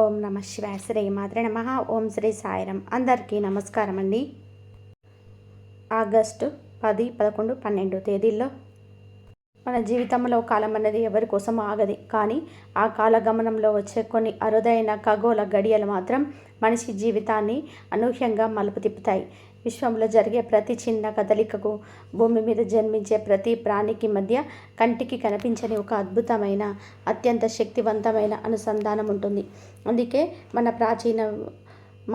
ఓం నమ శివాయ. శ్రీ మాత్రే నమః. ఓం శ్రీ సాయిరం. అందరికీ నమస్కారం అండి. ఆగస్టు 10, 11, 12 తేదీల్లో మన జీవితంలో కాలం అనేది ఎవరి కోసం ఆగది. కానీ ఆ కాలగమనంలో వచ్చే కొన్ని అరుదైన ఖగోళ గడియలు మాత్రం మనిషి జీవితాన్ని అనూహ్యంగా మలుపు తిప్పుతాయి. విశ్వంలో జరిగే ప్రతి చిన్న కదలికకు, భూమి మీద జన్మించే ప్రతి ప్రాణికి మధ్య కంటికి కనిపించని ఒక అద్భుతమైన, అత్యంత శక్తివంతమైన అనుసంధానం ఉంటుంది. అందుకే మన ప్రాచీన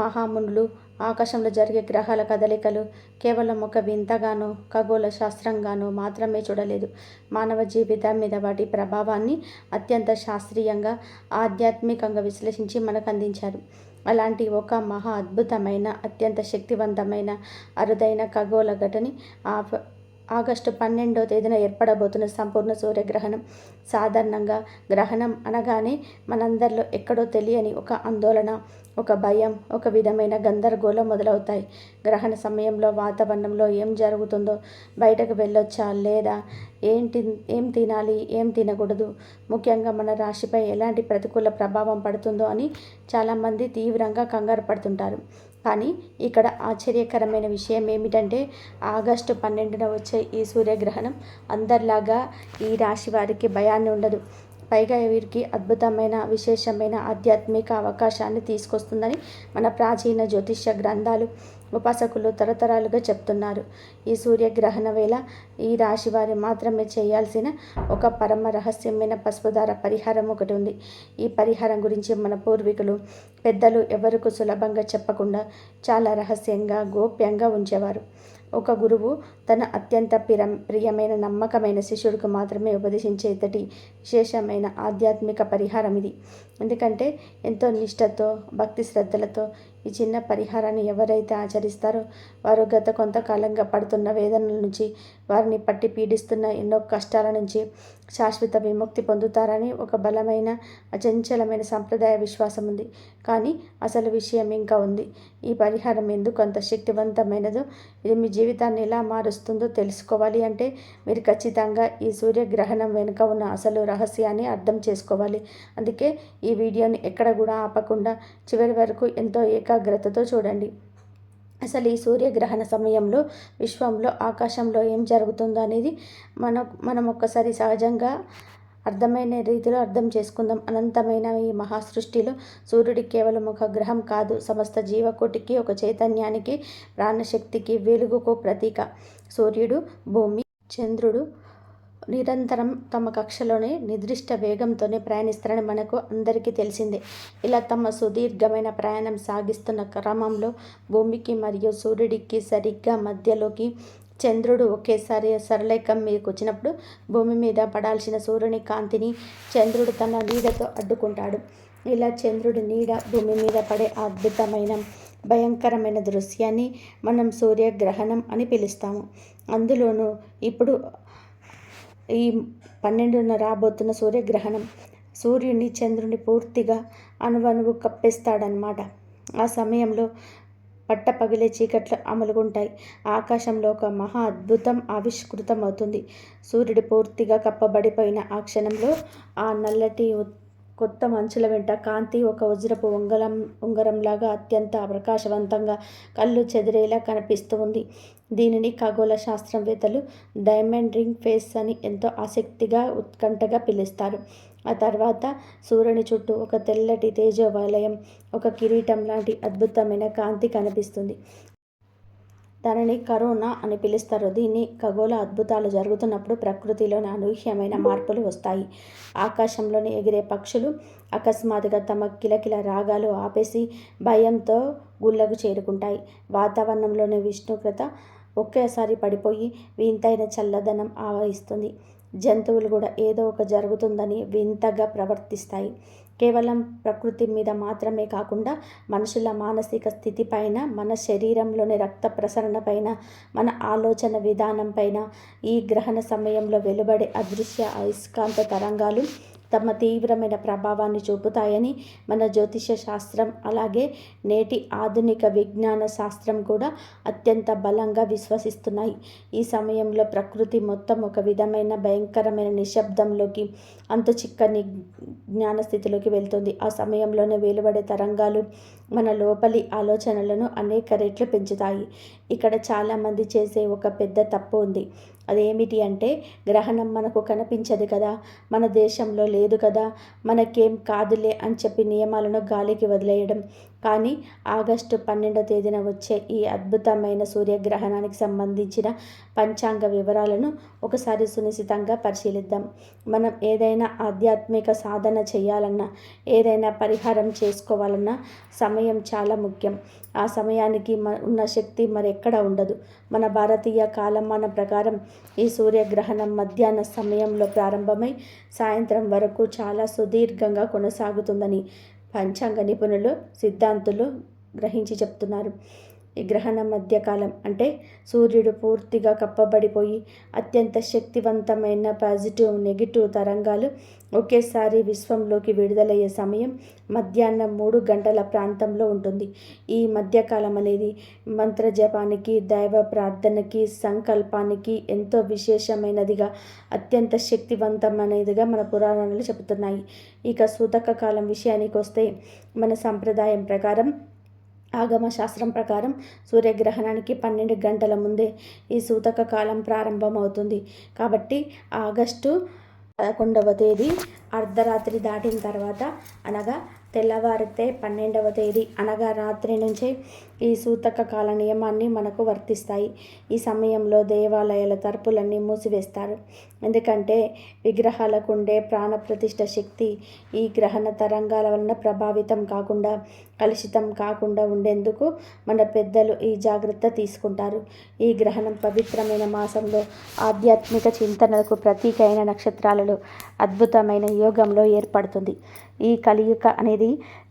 మహామునులు ఆకాశంలో జరిగే గ్రహాల కదలికలు కేవలం ఒక వింతగానో, ఖగోళ శాస్త్రంగానో మాత్రమే చూడలేదు. మానవ జీవితం మీద వాటి ప్రభావాన్ని అత్యంత శాస్త్రీయంగా, ఆధ్యాత్మికంగా విశ్లేషించి మనకు అందించారు. అలాంటి ఒక మహా అద్భుతమైన, అత్యంత శక్తివంతమైన, అరుదైన ఖగోళ ఘటన ఆగస్టు 12వ తేదీన ఏర్పడబోతున్న సంపూర్ణ సూర్యగ్రహణం. సాధారణంగా గ్రహణం అనగానే మనందరిలో ఎక్కడో తెలియని ఒక ఆందోళన, ఒక భయం, ఒక విధమైన గందరగోళం మొదలవుతాయి. గ్రహణ సమయంలో వాతావరణంలో ఏం జరుగుతుందో, బయటకు వెళ్ళొచ్చా లేదా, ఏం తినాలి, ఏం తినకూడదు, ముఖ్యంగా మన రాశిపై ఎలాంటి ప్రతికూల ప్రభావం పడుతుందో అని చాలామంది తీవ్రంగా కంగారు పడుతుంటారు. కానీ ఇక్కడ ఆశ్చర్యకరమైన విషయం ఏమిటంటే, ఆగస్టు 12న వచ్చే ఈ సూర్యగ్రహణం అందరిలాగా ఈ రాశి వారికి భయాన్ని ఉండదు. పైగా వీరికి అద్భుతమైన, విశేషమైన ఆధ్యాత్మిక అవకాశాన్ని తీసుకొస్తుందని మన ప్రాచీన జ్యోతిష్య గ్రంథాలు, ఉపాసకులు తరతరాలుగా చెప్తున్నారు. ఈ సూర్యగ్రహణ వేళ ఈ రాశి వారి మాత్రమే చేయాల్సిన ఒక పరమ రహస్యమైన పసుపుదార పరిహారం ఒకటి ఉంది. ఈ పరిహారం గురించి మన పూర్వీకులు, పెద్దలు ఎవరికి సులభంగా చెప్పకుండా చాలా రహస్యంగా, గోప్యంగా ఉంచేవారు. ఒక గురువు తన అత్యంత ప్రియమైన, నమ్మకమైన శిష్యుడికి మాత్రమే ఉపదేశించే ఇంతటి విశేషమైన ఆధ్యాత్మిక పరిహారం ఇది. ఎందుకంటే ఎంతో నిష్ఠతో, భక్తి శ్రద్ధలతో ఈ చిన్న పరిహారాన్ని ఎవరైతే ఆచరిస్తారో వారు గత కొంతకాలంగా పడుతున్న వేదనల నుంచి, వారిని పట్టి పీడిస్తున్న ఎన్నో కష్టాల నుంచి శాశ్వత విముక్తి పొందుతారని ఒక బలమైన, అచంచలమైన సంప్రదాయ విశ్వాసం ఉంది. కానీ అసలు విషయం ఇంకా ఉంది. ఈ పరిహారం ఎందుకు అంత శక్తివంతమైనదో, ఇది మీ జీవితాన్ని ఎలా మారుస్తుందో తెలుసుకోవాలి అంటే మీరు ఖచ్చితంగా ఈ సూర్యగ్రహణం వెనుక ఉన్న అసలు రహస్యాన్ని అర్థం చేసుకోవాలి. అందుకే ఈ వీడియోని ఎక్కడ కూడా ఆపకుండా చివరి వరకు ఎంతో ఏకాగ్రతతో చూడండి. అసలు ఈ సూర్యగ్రహణ సమయంలో విశ్వంలో, ఆకాశంలో ఏం జరుగుతుందో అనేది మనం ఒక్కసారి సహజంగా అర్థమైన రీతిలో అర్థం చేసుకుందాం. అనంతమైన ఈ మహాసృష్టిలో సూర్యుడి కేవలం ఒక గ్రహం కాదు, సమస్త జీవకోటికి, ఒక చైతన్యానికి, ప్రాణశక్తికి, వెలుగుకు ప్రతీక. సూర్యుడు, భూమి, చంద్రుడు నిరంతరం తమ కక్షలోనే నిర్దిష్ట వేగంతోనే ప్రయాణిస్తారని మనకు అందరికీ తెలిసిందే. ఇలా తమ సుదీర్ఘమైన ప్రయాణం సాగిస్తున్న క్రమంలో భూమికి మరియు సూర్యుడికి సరిగ్గా మధ్యలోకి చంద్రుడు ఒకేసారి సరళరేఖం మీదకి వచ్చినప్పుడు భూమి మీద పడాల్సిన సూర్యుని కాంతిని చంద్రుడు తన నీడతో అడ్డుకుంటాడు. ఇలా చంద్రుడి నీడ భూమి మీద పడే అద్భుతమైన, భయంకరమైన దృశ్యాన్ని మనం సూర్యగ్రహణం అని పిలుస్తాము. అందులోనూ ఇప్పుడు ఈ 12న రాబోతున్న సూర్యగ్రహణం సూర్యుని, చంద్రుని పూర్తిగా అణువణువు కప్పేస్తాడనమాట. ఆ సమయంలో పట్టపగిలే చీకట్లు అమలుకుంటాయి. ఆకాశంలో ఒక మహా అద్భుతం ఆవిష్కృతం అవుతుంది. సూర్యుడు పూర్తిగా కప్పబడిపోయిన ఆ క్షణంలో ఆ నల్లటి కొత్త మంచుల వెంట కాంతి ఒక వజ్రపు ఉంగరంలాగా అత్యంత ప్రకాశవంతంగా, కళ్ళు చెదిరేలా కనిపిస్తూ ఉంది. దీనిని ఖగోళ శాస్త్రవేత్తలు డైమండ్ రింగ్ ఫేస్ అని ఎంతో ఆసక్తిగా, ఉత్కంఠగా పిలుస్తారు. ఆ తర్వాత సూర్యుని చుట్టూ ఒక తెల్లటి తేజోవలయం, ఒక కిరీటం లాంటి అద్భుతమైన కాంతి కనిపిస్తుంది. దానిని కరోనా అని పిలుస్తారు. దీన్ని ఖగోళ అద్భుతాలు జరుగుతున్నప్పుడు ప్రకృతిలోని అనూహ్యమైన మార్పులు వస్తాయి. ఆకాశంలోని ఎగిరే పక్షులు అకస్మాత్తుగా తమ కిలకిల రాగాలు ఆపేసి భయంతో గుళ్ళకు చేరుకుంటాయి. వాతావరణంలోని ఉష్ణోగ్రత ఒకేసారి పడిపోయి వింతైన చల్లదనం ఆవహిస్తుంది. జంతువులు కూడా ఏదో ఒక జరుగుతుందని వింతగా ప్రవర్తిస్తాయి. కేవలం ప్రకృతి మీద మాత్రమే కాకుండా మనుషుల మానసిక స్థితిపైన, మన శరీరంలోని రక్త ప్రసరణ పైన, మన ఆలోచన విధానం పైన ఈ గ్రహణ సమయంలో వెలువడే అదృశ్య అయస్కాంత తరంగాలు తమ తీవ్రమైన ప్రభావాన్ని చూపుతాయని మన జ్యోతిష శాస్త్రం అలాగే నేటి ఆధునిక విజ్ఞాన శాస్త్రం కూడా అత్యంత బలంగా విశ్వసిస్తున్నాయి. ఈ సమయంలో ప్రకృతి మొత్తం ఒక విధమైన భయంకరమైన నిశ్శబ్దంలోకి, అంతుచిక్కని జ్ఞానస్థితిలోకి వెళ్తుంది. ఆ సమయంలోనే వెలువడే తరంగాలు మన లోపలి ఆలోచనలను అనేక రెట్లు పెంచుతాయి. ఇక్కడ చాలామంది చేసే ఒక పెద్ద తప్పు ఉంది. అదేమిటి అంటే, గ్రహణం మనకు కనిపించదు కదా, మన దేశంలో లేదు కదా, మనకేం కాదులే అని చెప్పి నియమాలను గాలికి వదిలేయడం. కానీ ఆగస్టు 12వ తేదీన వచ్చే ఈ అద్భుతమైన సూర్యగ్రహణానికి సంబంధించిన పంచాంగ వివరాలను ఒకసారి సునిశితంగా పరిశీలిద్దాం. మనం ఏదైనా ఆధ్యాత్మిక సాధన చేయాలన్నా, ఏదైనా పరిహారం చేసుకోవాలన్నా సమయం చాలా ముఖ్యం. ఆ సమయానికి ఉన్న శక్తి మరెక్కడ ఉండదు. మన భారతీయ కాలమానం ప్రకారం ఈ సూర్యగ్రహణం మధ్యాహ్న సమయంలో ప్రారంభమై సాయంత్రం వరకు చాలా సుదీర్ఘంగా కొనసాగుతుందని పంచాంగ నిపుణులు, సిద్ధాంతులు గ్రహించి చెప్తున్నారు. ఈ గ్రహణ మధ్యకాలం అంటే సూర్యుడు పూర్తిగా కప్పబడిపోయి అత్యంత శక్తివంతమైన పాజిటివ్, నెగిటివ్ తరంగాలు ఒకేసారి విశ్వంలోకి విడుదలయ్యే సమయం మధ్యాహ్నం 3 గంటల ప్రాంతంలో ఉంటుంది. ఈ మధ్యకాలం అనేది మంత్రజపానికి, దైవ ప్రార్థనకి, సంకల్పానికి ఎంతో విశేషమైనదిగా, అత్యంత శక్తివంతమైనదిగా మన పురాణాలు చెబుతున్నాయి. ఇక సూతక కాలం విషయానికి వస్తే, మన సంప్రదాయం ప్రకారం, ఆగమ శాస్త్రం ప్రకారం సూర్యగ్రహణానికి 12 గంటల ముందే ఈ సూతక కాలం ప్రారంభమవుతుంది. కాబట్టి ఆగస్టు 11వ తేదీ అర్ధరాత్రి దాటిన తర్వాత, అనగా తెల్లవారితే 12వ తేదీ అనగా రాత్రి నుంచే ఈ సూతక కాల నియమాన్ని మనకు వర్తిస్తాయి. ఈ సమయంలో దేవాలయాల తలుపులన్నీ మూసివేస్తారు. ఎందుకంటే విగ్రహాలకు ఉండే ప్రాణప్రతిష్ఠ శక్తి ఈ గ్రహణ తరంగాల వలన ప్రభావితం కాకుండా, కలుషితం కాకుండా ఉండేందుకు మన పెద్దలు ఈ జాగ్రత్త తీసుకుంటారు. ఈ గ్రహణం పవిత్రమైన మాసంలో ఆధ్యాత్మిక చింతనలకు ప్రతీక అయిన నక్షత్రాలలో అద్భుతమైన యోగంలో ఏర్పడుతుంది. ఈ కలియుగ అనేది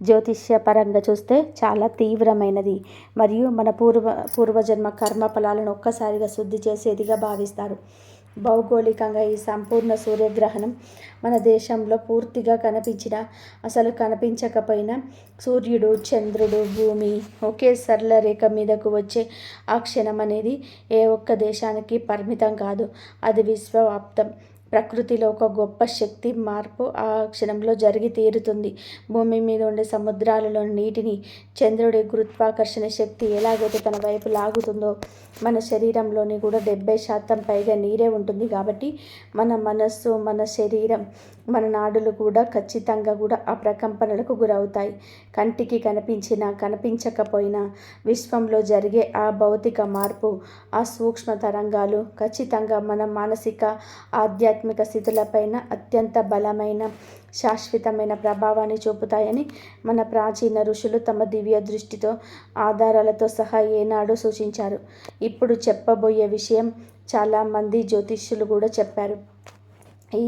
జ్యోతిష్యపరంగా చూస్తే చాలా తీవ్రమైనది మరియు మన పూర్వజన్మ కర్మ ఫలాలను ఒక్కసారిగా శుద్ధి చేసేదిగా భావిస్తారు. భౌగోళికంగా ఈ సంపూర్ణ సూర్యగ్రహణం మన దేశంలో పూర్తిగా కనిపించినా, అసలు కనిపించకపోయినా, సూర్యుడు, చంద్రుడు, భూమి ఒకే సరళ రేఖ మీదకు వచ్చే ఆ క్షణం అనేది ఏ ఒక్క దేశానికి పరిమితం కాదు. అది విశ్వవ్యాప్తం. ప్రకృతిలో ఒక గొప్ప శక్తి మార్పు ఆ క్షణంలో జరిగి తీరుతుంది. భూమి మీద ఉండే సముద్రాలలోని నీటిని చంద్రుడి గురుత్వాకర్షణ శక్తి ఎలాగైతే తన వైపు లాగుతుందో, మన శరీరంలోని కూడా 70% పైగా నీరే ఉంటుంది. కాబట్టి మన మనస్సు, మన శరీరం, మన నాడులు కూడా ఖచ్చితంగా కూడా ఆ ప్రకంపనలకు గురవుతాయి. కంటికి కనిపించినా కనిపించకపోయినా విశ్వంలో జరిగే ఆ భౌతిక మార్పు, ఆ సూక్ష్మ తరంగాలు ఖచ్చితంగా మన మానసిక, ఆధ్యాత్మిక స్థితులపైన అత్యంత బలమైన, శాశ్వతమైన ప్రభావాన్ని చూపుతాయని మన ప్రాచీన ఋషులు తమ దివ్య దృష్టితో, ఆధారాలతో సహా ఏనాడు సూచించారు. ఇప్పుడు చెప్పబోయే విషయం చాలామంది జ్యోతిష్యులు కూడా చెప్పారు. ఈ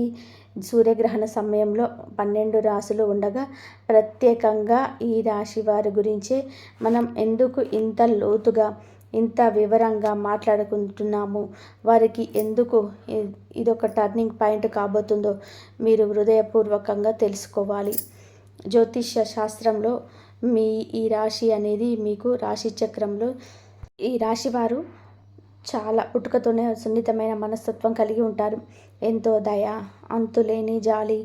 సూర్యగ్రహణ సమయంలో 12 రాశులు ఉండగా ప్రత్యేకంగా ఈ రాశి వారి గురించే మనం ఎందుకు ఇంత లోతుగా, ఇంత వివరంగా మాట్లాడుకుంటున్నాము, వారికి ఎందుకు ఇదొక టర్నింగ్ పాయింట్ కాబోతుందో మీరు హృదయపూర్వకంగా తెలుసుకోవాలి. జ్యోతిష్య శాస్త్రంలో ఈ రాశి అనేది మీకు రాశి చక్రంలో, ఈ రాశి వారు చాలా పుట్టుకతోనే సున్నితమైన మనస్తత్వం కలిగి ఉంటారు. ఎంతో దయ, అంతులేని జాలి.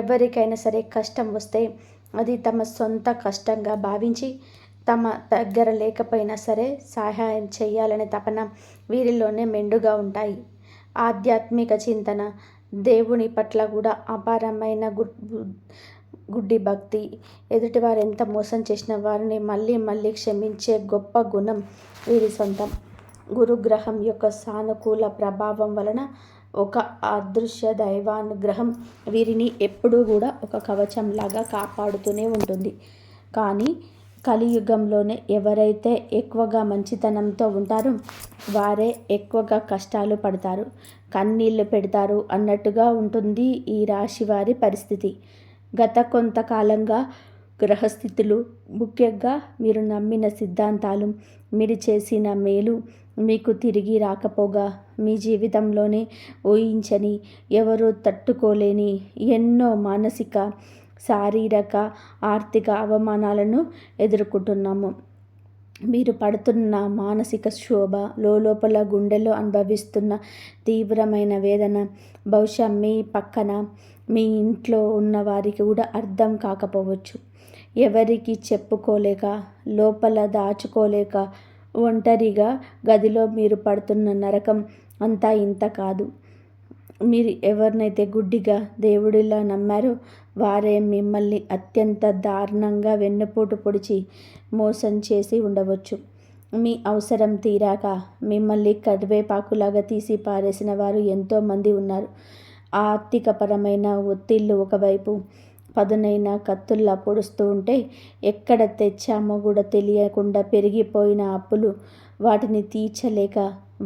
ఎవరికైనా సరే కష్టం వస్తే అది తమ సొంత కష్టంగా భావించి, తమ దగ్గర లేకపోయినా సరే సహాయం చేయాలనే తపన వీరిలోనే మెండుగా ఉంటాయి. ఆధ్యాత్మిక చింతన, దేవుని పట్ల కూడా అపారమైన గుడ్డి భక్తి, ఎదుటివారు ఎంత మోసం చేసిన వారిని మళ్ళీ మళ్ళీ క్షమించే గొప్ప గుణం వీరి సొంతం. గురుగ్రహం యొక్క సానుకూల ప్రభావం వలన ఒక అదృశ్య దైవానుగ్రహం వీరిని ఎప్పుడూ కూడా ఒక కవచంలాగా కాపాడుతూనే ఉంటుంది. కానీ కలియుగంలోనే ఎవరైతే ఎక్కువగా మంచితనంతో ఉంటారో వారే ఎక్కువగా కష్టాలు పడతారు, కన్నీళ్లు పెడతారు అన్నట్టుగా ఉంటుంది ఈ రాశి వారి పరిస్థితి. గత కొంతకాలంగా గ్రహస్థితులు, ముఖ్యంగా మీరు నమ్మిన సిద్ధాంతాలు, మీరు చేసిన మేలు, మీకు తిరిగి రాకపోగా మీ జీవితంలోనే ఊహించని, ఎవరూ తట్టుకోలేని ఎన్నో మానసిక, శారీరక, ఆర్థిక అవమానాలను ఎదుర్కొంటున్నాము. మీరు పడుతున్న మానసిక క్షోభ, లోపల గుండెలో అనుభవిస్తున్న తీవ్రమైన వేదన బహుశా మీ పక్కన మీ ఇంట్లో ఉన్న వారికి కూడా అర్థం కాకపోవచ్చు. ఎవరికి చెప్పుకోలేక, లోపల దాచుకోలేక, ఒంటరిగా గదిలో మీరు పడుతున్న నరకం అంతా ఇంత కాదు. మీరు ఎవరినైతే గుడ్డిగా దేవుడిలా నమ్మారో వారే మిమ్మల్ని అత్యంత దారుణంగా వెన్నుపోటు పొడిచి మోసం చేసి ఉండవచ్చు. మీ అవసరం తీరాక మిమ్మల్ని కరివేపాకులాగా తీసి పారేసిన వారు ఎంతోమంది ఉన్నారు. ఆర్థికపరమైన ఒత్తిళ్లు ఒకవైపు పదునైన కత్తుల్లా పొడుస్తూ ఉంటే, ఎక్కడ తెచ్చామో కూడా తెలియకుండా పెరిగిపోయిన అప్పులు, వాటిని తీర్చలేక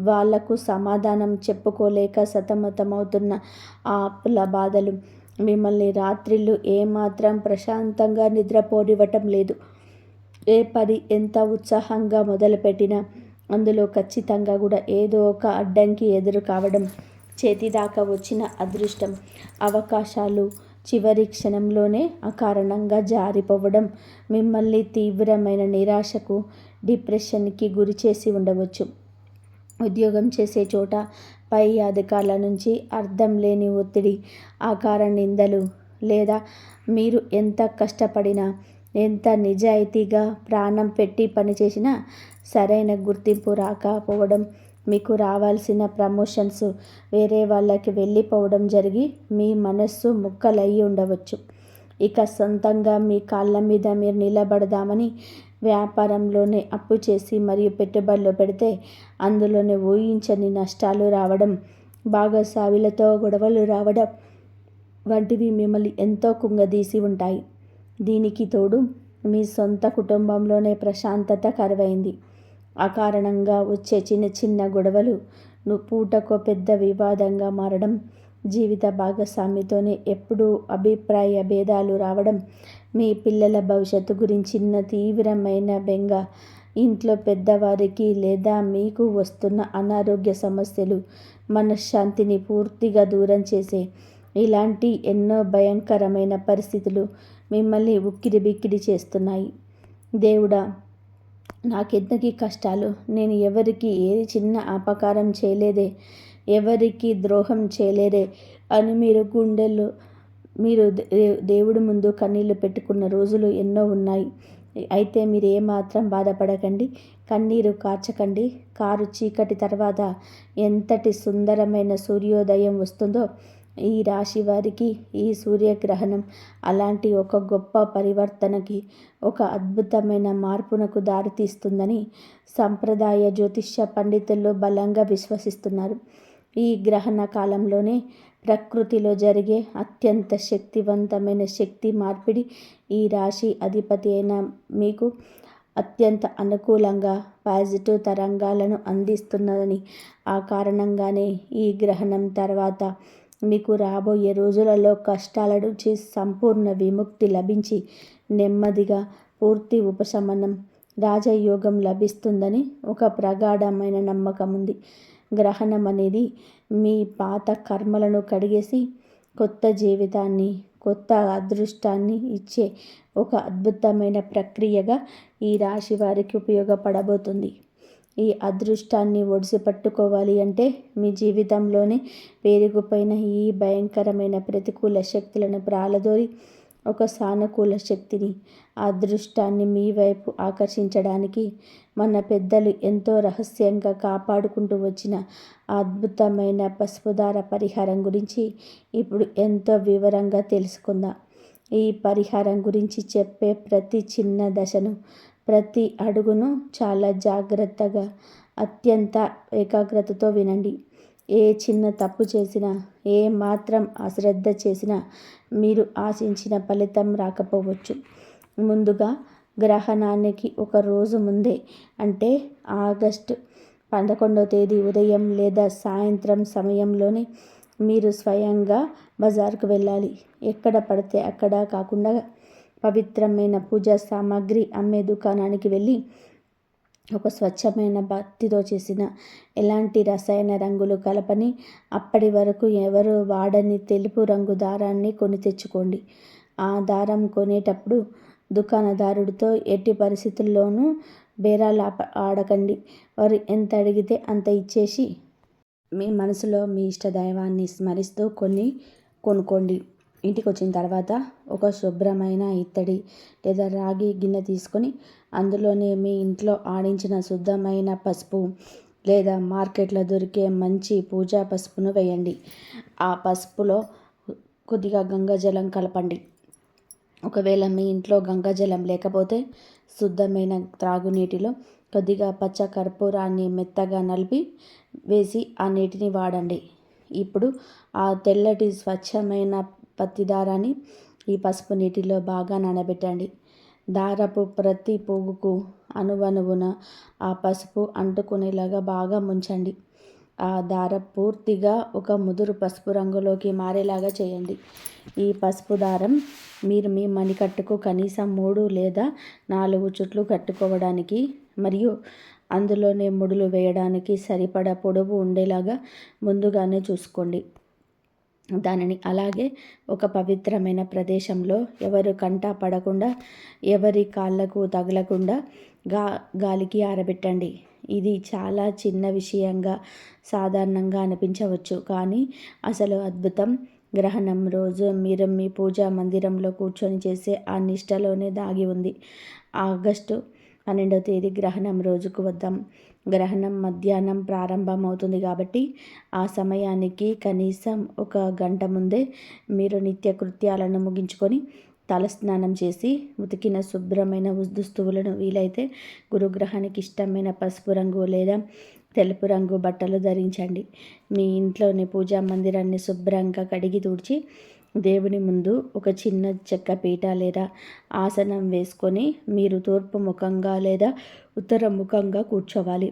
వాళ్లకు సమాధానం చెప్పుకోలేక సతమతమవుతున్న ఆ అప్పుల బాధలు మిమ్మల్ని రాత్రిళ్ళు ఏమాత్రం ప్రశాంతంగా నిద్రపోనివ్వటం లేదు. ఏ పని ఎంత ఉత్సాహంగా మొదలుపెట్టినా అందులో ఖచ్చితంగా కూడా ఏదో ఒక అడ్డంకి ఎదురు కావడం, చేతిదాకా వచ్చిన అదృష్టం, అవకాశాలు చివరి క్షణంలోనే అకారణంగా జారిపోవడం మిమ్మల్ని తీవ్రమైన నిరాశకు, డిప్రెషన్కి గురి చేసి ఉండవచ్చు. ఉద్యోగం చేసే చోట పై అధికారుల నుంచి అర్థం లేని ఒత్తిడి, ఆకార నిందలు, లేదా మీరు ఎంత కష్టపడినా, ఎంత నిజాయితీగా ప్రాణం పెట్టి పనిచేసినా సరైన గుర్తింపు రాకపోవడం, మీకు రావాల్సిన ప్రమోషన్స్ వేరే వాళ్ళకి వెళ్ళిపోవడం జరిగి మీ మనస్సు ముక్కలయ్యి ఉండవచ్చు. ఇక సొంతంగా మీ కాళ్ళ మీద మీరు నిలబడదామని వ్యాపారంలోనే అప్పు చేసి మరియు పెట్టుబడులు పెడితే అందులోనే ఊహించని నష్టాలు రావడం, భాగస్వాములతో గొడవలు రావడం వంటివి మిమ్మల్ని ఎంతో కుంగదీసి ఉంటాయి. దీనికి తోడు మీ సొంత కుటుంబంలోనే ప్రశాంతత కరువైంది. అకారణంగా వచ్చే చిన్న చిన్న గొడవలు పూటకో పెద్ద వివాదంగా మారడం, జీవిత భాగస్వామితోనే ఎప్పుడూ అభిప్రాయ భేదాలు రావడం, మీ పిల్లల భవిష్యత్తు గురించిన తీవ్రమైన బెంగ, ఇంట్లో పెద్దవారికి లేదా మీకు వస్తున్న అనారోగ్య సమస్యలు మనశ్శాంతిని పూర్తిగా దూరం చేసే ఇలాంటి ఎన్నో భయంకరమైన పరిస్థితులు మిమ్మల్ని ఉక్కిరిబిక్కిరి చేస్తున్నాయి. దేవుడా, నాకెందుకీ కష్టాలు? నేను ఎవరికి ఏ చిన్న అపకారం చేయలేదే, ఎవరికి ద్రోహం చేయలేదే అని మీరు గుండెల్లో మీరు దేవుడి ముందు కన్నీళ్లు పెట్టుకున్న రోజులు ఎన్నో ఉన్నాయి. అయితే మీరు ఏమాత్రం బాధపడకండి, కన్నీరు కార్చకండి. కారు చీకటి తర్వాత ఎంతటి సుందరమైన సూర్యోదయం వస్తుందో ఈ రాశి వారికి ఈ సూర్యగ్రహణం అలాంటి ఒక గొప్ప పరివర్తనకి, ఒక అద్భుతమైన మార్పునకు దారితీస్తుందని సంప్రదాయ జ్యోతిష్య పండితులు బలంగా విశ్వసిస్తున్నారు. ఈ గ్రహణ కాలంలోనే ప్రకృతిలో జరిగే అత్యంత శక్తివంతమైన శక్తి మార్పిడి ఈ రాశి అధిపతి అయిన మీకు అత్యంత అనుకూలంగా పాజిటివ్ తరంగాలను అందిస్తున్నదని, ఆ కారణంగానే ఈ గ్రహణం తర్వాత మీకు రాబోయే రోజులలో కష్టాల నుంచి సంపూర్ణ విముక్తి లభించి నెమ్మదిగా పూర్తి ఉపశమనం, రాజయోగం లభిస్తుందని ఒక ప్రగాఢమైన నమ్మకం ఉంది. గ్రహణం అనేది మీ పాత కర్మలను కడిగేసి కొత్త జీవితాన్ని, కొత్త అదృష్టాన్ని ఇచ్చే ఒక అద్భుతమైన ప్రక్రియగా ఈ రాశి వారికి ఉపయోగపడబోతుంది. ఈ అదృష్టాన్ని ఒడిసి పట్టుకోవాలి అంటే మీ జీవితంలోనే పేరుకుపోయిన ఈ భయంకరమైన ప్రతికూల శక్తులను ప్రాలదోరి ఒక సానుకూల శక్తిని, అదృష్టాన్ని మీ వైపు ఆకర్షించడానికి మన పెద్దలు ఎంతో రహస్యంగా కాపాడుకుంటూ వచ్చిన అద్భుతమైన పసుపుదార పరిహారం గురించి ఇప్పుడు ఎంతో వివరంగా తెలుసుకుందాం. ఈ పరిహారం గురించి చెప్పే ప్రతి చిన్న దశను, ప్రతి అడుగును చాలా జాగ్రత్తగా, అత్యంత ఏకాగ్రతతో వినండి. ఏ చిన్న తప్పు చేసినా, ఏ మాత్రం అశ్రద్ధ చేసినా మీరు ఆశించిన ఫలితం రాకపోవచ్చు. ముందుగా గ్రహణానికి ఒక రోజు ముందే, అంటే ఆగస్టు 11వ తేదీ ఉదయం లేదా సాయంత్రం సమయంలోనే మీరు స్వయంగా బజార్కు వెళ్ళాలి. ఎక్కడ పడితే అక్కడ కాకుండా పవిత్రమైన పూజా సామాగ్రి అమ్మే దుకాణానికి వెళ్ళి ఒక స్వచ్ఛమైన పత్తితో చేసిన ఎలాంటి రసాయన రంగులు కలపని అప్పటి వరకు ఎవరు వాడని తెలుపు రంగు దారాన్ని కొని తెచ్చుకోండి. ఆ దారం కొనేటప్పుడు దుకాణదారుడితో ఎట్టి పరిస్థితుల్లోనూ బేరాలు ఆడకండి. వారు ఎంత అడిగితే అంత ఇచ్చేసి మీ మనసులో మీ ఇష్ట దైవాన్ని స్మరిస్తూ కొనుక్కోండి. ఇంటికి వచ్చిన తర్వాత ఒక శుభ్రమైన ఇత్తడి లేదా రాగి గిన్నె తీసుకొని అందులోనే మీ ఇంట్లో ఆడించిన శుద్ధమైన పసుపు లేదా మార్కెట్లో దొరికే మంచి పూజా పసుపును వేయండి. ఆ పసుపులో కొద్దిగా గంగాజలం కలపండి. ఒకవేళ మీ ఇంట్లో గంగాజలం లేకపోతే శుద్ధమైన త్రాగునీటిలో కొద్దిగా పచ్చ కర్పూరాన్ని మెత్తగా నలిపి వేసి ఆ నీటిని వాడండి. ఇప్పుడు ఆ తెల్లటి స్వచ్ఛమైన పత్తి దారాన్ని ఈ పసుపు నీటిలో బాగా నానబెట్టండి. దారపు ప్రతి పోగుకు అణువణువున ఆ పసుపు అంటుకునేలాగా బాగా ముంచండి. ఆ దారం పూర్తిగా ఒక ముదురు పసుపు రంగులోకి మారేలాగా చేయండి. ఈ పసుపు దారం మీరు మీ మణికట్టుకు కనీసం 3 లేదా 4 చుట్లు కట్టుకోవడానికి మరియు అందులోనే ముడులు వేయడానికి సరిపడా పొడవు ఉండేలాగా ముందుగానే చూసుకోండి. దానిని అలాగే ఒక పవిత్రమైన ప్రదేశంలో ఎవరు కంట పడకుండా, ఎవరి కాళ్ళకు తగలకుండా గాలికి ఆరబెట్టండి. ఇది చాలా చిన్న విషయంగా సాధారణంగా అనిపించవచ్చు, కానీ అసలు అద్భుతం గ్రహణం రోజు మీరు మీ పూజా మందిరంలో కూర్చొని చేసే ఆ నిష్టలోనే దాగి ఉంది. ఆగస్టు 12వ తేదీ గ్రహణం రోజుకు వద్దాం. గ్రహణం మధ్యాహ్నం ప్రారంభమవుతుంది కాబట్టి ఆ సమయానికి కనీసం 1 గంట ముందే మీరు నిత్యకృత్యాలను ముగించుకొని తలస్నానం చేసి ఉతికిన శుభ్రమైన దుస్తువులను, వీలైతే గురుగ్రహానికి ఇష్టమైన పసుపు రంగు లేదా తెలుపు రంగు బట్టలు ధరించండి. మీ ఇంట్లోని పూజా మందిరాన్ని శుభ్రంగా కడిగి తుడిచి దేవుని ముందు ఒక చిన్న చెక్క పీట లేదా ఆసనం వేసుకొని మీరు తూర్పు ముఖంగా లేదా ఉత్తర ముఖంగా కూర్చోవాలి.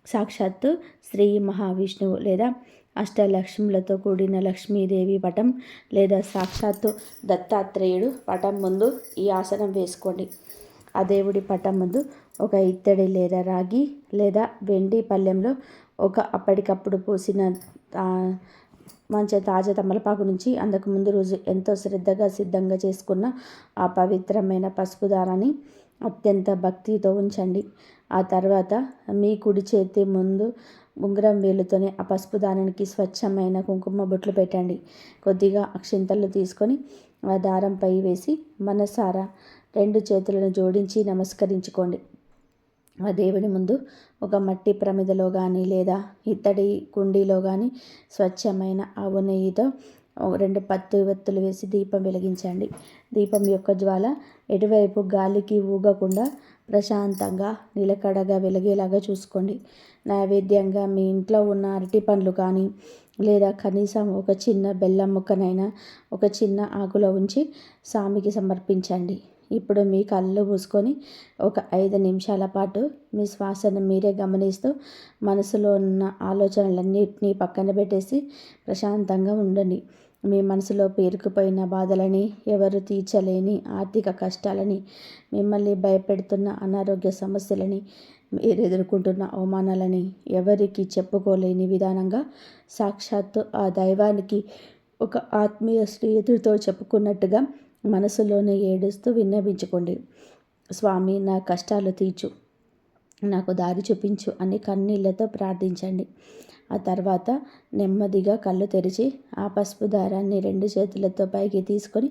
సాక్షాత్తు శ్రీ మహావిష్ణువు లేదా అష్టలక్ష్ములతో కూడిన లక్ష్మీదేవి పటం లేదా సాక్షాత్తు దత్తాత్రేయుడు పటం ముందు ఈ ఆసనం వేసుకోండి. ఆ దేవుడి పటం ముందు ఒక ఇత్తడి లేదా రాగి లేదా వెండి పళ్ళెంలో ఒక అప్పటికప్పుడు పోసిన మంచి తాజా తమలపాకు నుంచి అందుకు ముందు రోజు ఎంతో శ్రద్ధగా సిద్ధంగా చేసుకున్న ఆ పవిత్రమైన పసుపు దారాన్ని అత్యంత భక్తితో ఉంచండి. ఆ తర్వాత మీ కుడి చేతి ముందు ఉంగరం వేలుతోనే ఆ పసుపు దారానికి స్వచ్ఛమైన కుంకుమ బొట్లు పెట్టండి. కొద్దిగా అక్షింతలు తీసుకొని ఆ దారంపై వేసి మనసారా 2 చేతులను జోడించి నమస్కరించుకోండి. ఆ దేవుని ముందు ఒక మట్టి ప్రమిదలో కానీ లేదా ఇత్తడి కుండీలో కానీ స్వచ్ఛమైన ఆవు నెయ్యితో 2 పత్తి ఒత్తులు వేసి దీపం వెలిగించండి. దీపం యొక్క జ్వాల ఎటువైపు గాలికి ఊగకుండా ప్రశాంతంగా నిలకడగా వెలిగేలాగా చూసుకోండి. నైవేద్యంగా మీ ఇంట్లో ఉన్న అరటి పండ్లు కానీ లేదా కనీసం ఒక చిన్న బెల్లం ముక్కనైనా ఒక చిన్న ఆకులో ఉంచి స్వామికి సమర్పించండి. ఇప్పుడు మీ కళ్ళు మూసుకొని ఒక 5 నిమిషాల పాటు మీ శ్వాసను మీరే గమనిస్తూ మనసులో ఉన్న ఆలోచనలన్నింటినీ పక్కన పెట్టేసి ప్రశాంతంగా ఉండండి. మీ మనసులో పేరుకుపోయిన బాధలని, ఎవరు తీర్చలేని ఆర్థిక కష్టాలని, మిమ్మల్ని భయపెడుతున్న అనారోగ్య సమస్యలని, మీరు ఎదుర్కొంటున్న అవమానాలని ఎవరికి చెప్పుకోలేని విధానంగా సాక్షాత్తు ఆ దైవానికి ఒక ఆత్మీయ స్నేహితుడితో చెప్పుకున్నట్టుగా మనసులోనే ఏడుస్తూ విన్నవించుకోండి. స్వామి, నా కష్టాలు తీర్చు, నాకు దారి చూపించు అని కన్నీళ్లతో ప్రార్థించండి. ఆ తర్వాత నెమ్మదిగా కళ్ళు తెరిచి ఆ పసుపు దారాన్ని 2 చేతులతో పైకి తీసుకొని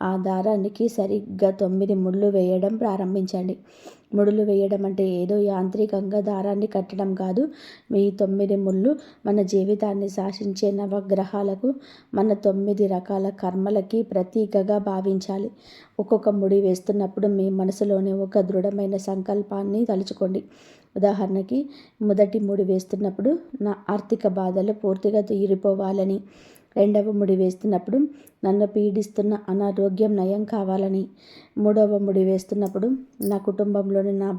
ఆ దారానికి సరిగ్గా 9 ముళ్ళు వేయడం ప్రారంభించండి. ముడులు వేయడం అంటే ఏదో యాంత్రికంగా దారాన్ని కట్టడం కాదు. మీ 9 ముళ్ళు మన జీవితాన్ని శాసించే నవగ్రహాలకు, మన 9 రకాల కర్మలకి ప్రతీకగా భావించాలి. ఒక్కొక్క ముడి వేస్తున్నప్పుడు మీ మనసులోనే ఒక దృఢమైన సంకల్పాన్ని తలుచుకోండి. ఉదాహరణకి, మొదటి ముడి వేస్తున్నప్పుడు నా ఆర్థిక బాధలు పూర్తిగా తీరిపోవాలని, రెండవ ముడి వేస్తున్నప్పుడు నన్ను పీడిస్తున్న అనారోగ్యం నయం కావాలని, మూడవ ముడి వేస్తున్నప్పుడు నా కుటుంబంలోని నా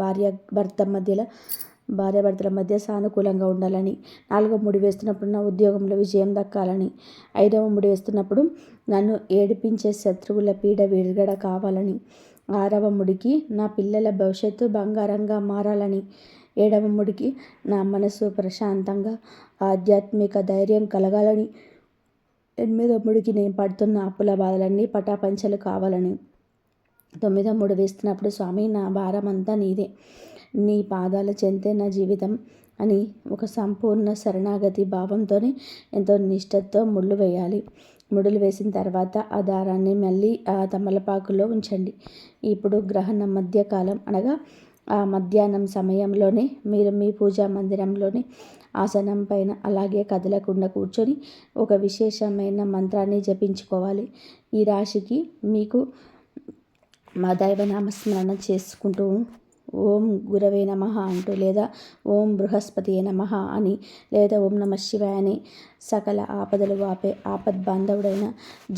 భార్యాభర్తల మధ్య సానుకూలంగా ఉండాలని, నాలుగవ ముడి వేస్తున్నప్పుడు నా ఉద్యోగంలో విజయం దక్కాలని, 5వ ముడి వేస్తున్నప్పుడు నన్ను ఏడిపించే శత్రువుల పీడ విరగడ కావాలని, 6వ ముడికి నా పిల్లల భవిష్యత్తు బంగారంగా మారాలని, 7వ ముడికి నా మనసు ప్రశాంతంగా ఆధ్యాత్మిక ధైర్యం కలగాలని. 8వ ముడికి నేను పడుతున్న అప్పుల బాధలన్నీ పటాపంచలు కావాలని. 9వ ముడి వేస్తున్నప్పుడు స్వామి నా భారమంతా నీదే, నీ పాదాల చెంతే నా జీవితం అని ఒక సంపూర్ణ శరణాగతి భావంతోనే ఎంతో నిష్ఠతో ముళ్ళు వేయాలి. ముడులు వేసిన తర్వాత ఆ దారాన్ని మళ్ళీ ఆ తమలపాకులో ఉంచండి. ఇప్పుడు గ్రహణ మధ్యకాలం అనగా ఆ మధ్యాహ్నం సమయంలోనే మీరు మీ పూజా మందిరంలోని ఆసనం పైన అలాగే కదలకుండా కూర్చొని ఒక విశేషమైన మంత్రాన్ని జపించుకోవాలి. ఈ రాశికి మీకు మా దైవనామస్మరణ చేసుకుంటూ ఓం గురవే నమః అంటూ, లేదా ఓం బృహస్పతియే నమః అని, లేదా ఓం నమః శివాయ అని సకల ఆపదలు ఆపే ఆపద్బాంధవుడైన